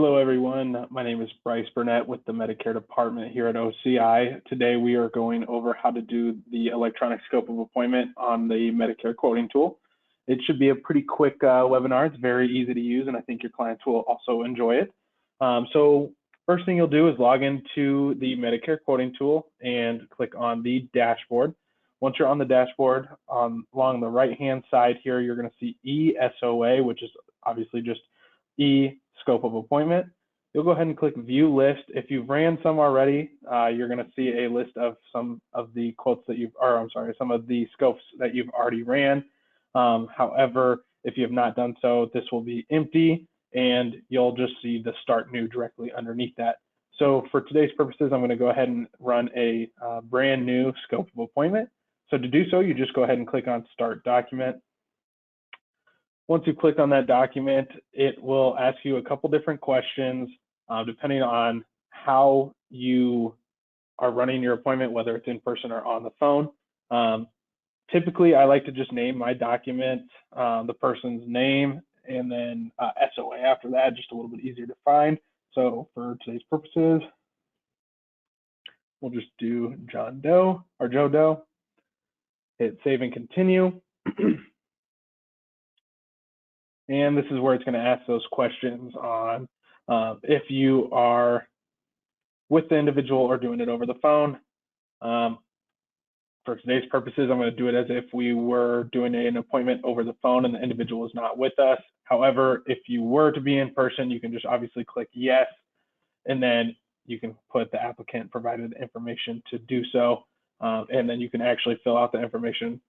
Hello, everyone. My name is Bryce Burnett with the Medicare Department here at OCI. Today, we are going over how to do the electronic scope of appointment on the Medicare quoting tool. It should be a pretty quick webinar. It's very easy to use, and I think your clients will also enjoy it. So first thing you'll do is log into the Medicare quoting tool and click on the dashboard. Once you're on the dashboard, along the right-hand side here, you're going to see ESOA, which is obviously just Scope of Appointment. You'll go ahead and click View List. If you've ran some already, you're going to see a list of some of the quotes that some of the scopes that you've already ran. However, if you have not done so, this will be empty, and you'll just see the Start New directly underneath that. So for today's purposes, I'm going to go ahead and run a brand new Scope of Appointment. So to do so, you just go ahead and click on Start Document. Once you click on that document, it will ask you a couple different questions depending on how you are running your appointment, whether it's in person or on the phone. Typically, I like to just name my document the person's name and then SOA after that, just a little bit easier to find. So for today's purposes, we'll just do John Doe or Joe Doe. Hit Save and Continue. And this is where it's going to ask those questions on if you are with the individual or doing it over the phone. For today's purposes, I'm going to do it as if we were doing an appointment over the phone and the individual is not with us. However, if you were to be in person, you can just obviously click yes, and then you can put the applicant provided information to do so. And then you can actually fill out the information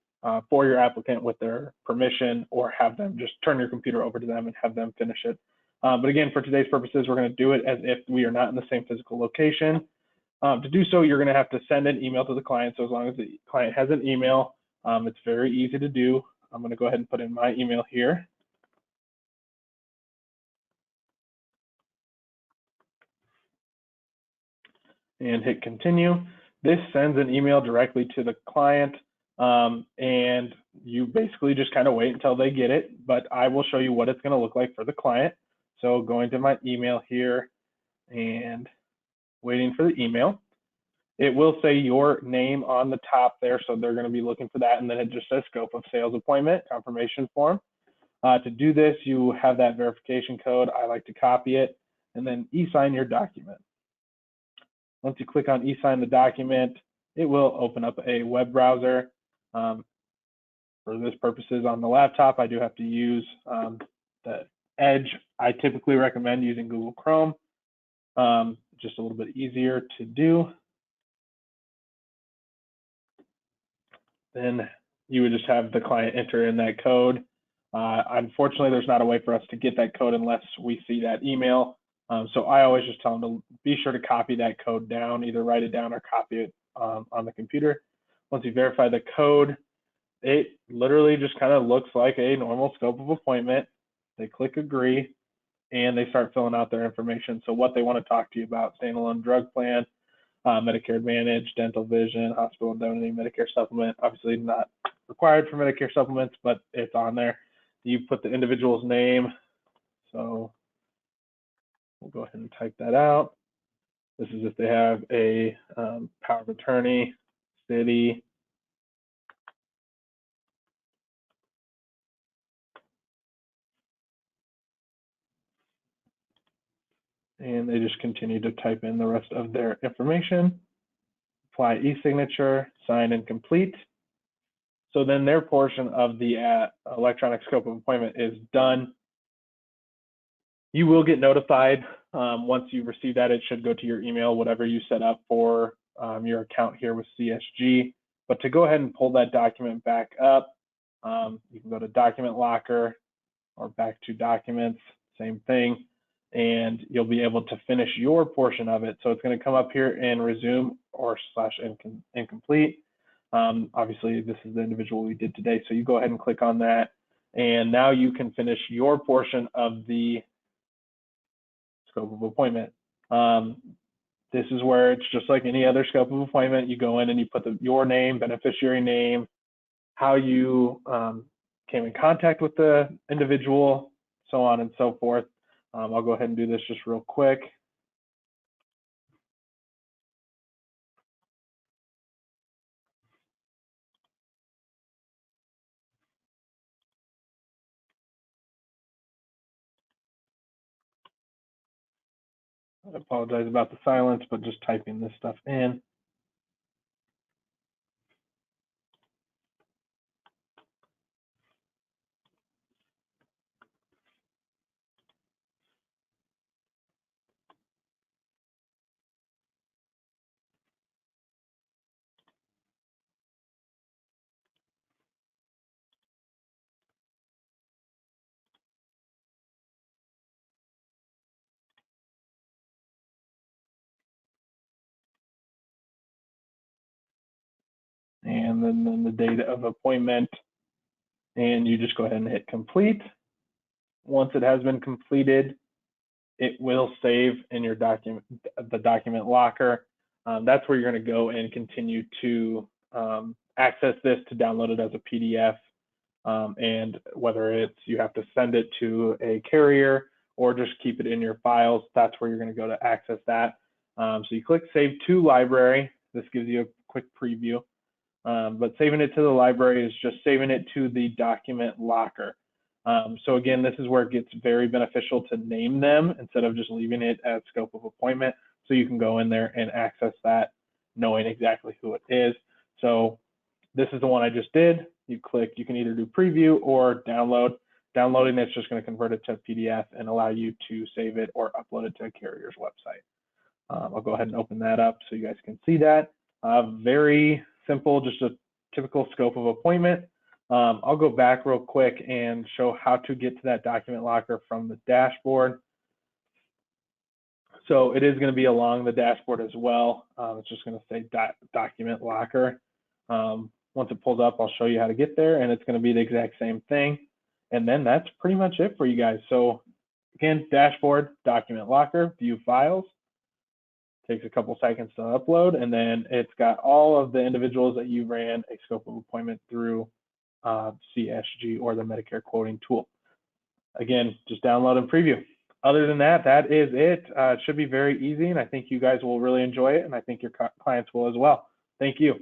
for your applicant with their permission, or have them just turn your computer over to them and have them finish it. But again, for today's purposes, we're going to do it as if we are not in the same physical location. To do so, you're going to have to send an email to the client. So as long as the client has an email, it's very easy to do. I'm going to go ahead and put in my email here. And hit continue. This sends an email directly to the client. And you basically just kind of wait until they get it, but I will show you what it's going to look like for the client. So going to my email here and waiting for the email. It will say your name on the top there, so they're going to be looking for that, and then it just says Scope of Sales Appointment Confirmation Form. To do this, you have that verification code. I like to copy it, and then e-sign your document. Once you click on e-sign the document, it will open up a web browser. For this purposes on the laptop, I do have to use the Edge. I typically recommend using Google Chrome, just a little bit easier to do. Then you would just have the client enter in that code. Unfortunately, there's not a way for us to get that code unless we see that email. So I always just tell them to be sure to copy that code down, either write it down or copy it on the computer. Once you verify the code, it literally just kind of looks like a normal scope of appointment. They click agree and they start filling out their information. So what they want to talk to you about: standalone drug plan, Medicare Advantage, dental, vision, hospital indemnity, Medicare supplement. Obviously not required for Medicare supplements, but it's on there. You put the individual's name. So we'll go ahead and type that out. This is if they have a power of attorney, city, and they just continue to type in the rest of their information. Apply e-signature, sign and complete. So then their portion of the electronic scope of appointment is done. You will get notified once you receive that. It should go to your email, whatever you set up for your account here with CSG. But to go ahead and pull that document back up, you can go to Document Locker or back to Documents, same thing, and you'll be able to finish your portion of it. So it's going to come up here in resume or / incomplete. Obviously, this is the individual we did today, so you go ahead and click on that, and now you can finish your portion of the scope of appointment. This is where it's just like any other scope of appointment. You go in and you put your name, beneficiary name, how you came in contact with the individual, so on and so forth. I'll go ahead and do this just real quick. I apologize about the silence, but just typing this stuff in. And then the date of appointment, and you just go ahead and hit complete. Once it has been completed, it will save in your document, the document locker. That's where you're going to go and continue to access this to download it as a PDF. And whether it's you have to send it to a carrier or just keep it in your files, that's where you're going to go to access that. So you click Save to Library. This gives you a quick preview. But saving it to the library is just saving it to the document locker. So again, this is where it gets very beneficial to name them instead of just leaving it as scope of appointment. So you can go in there and access that knowing exactly who it is. So this is the one I just did. You click, you can either do preview or download. Downloading it's just going to convert it to a PDF and allow you to save it or upload it to a carrier's website. I'll go ahead and open that up so you guys can see that. Very simple, just a typical scope of appointment. I'll go back real quick and show how to get to that document locker from the dashboard. So it is going to be along the dashboard as well. It's just going to say document locker. Once it pulls up, I'll show you how to get there, and it's going to be the exact same thing. And then that's pretty much it for you guys. So again, dashboard, document locker, view files. Takes a couple seconds to upload, and then it's got all of the individuals that you ran a scope of appointment through CSG or the Medicare quoting tool. Again, just download and preview. Other than that, that is it. It should be very easy, and I think you guys will really enjoy it, and I think your clients will as well. Thank you.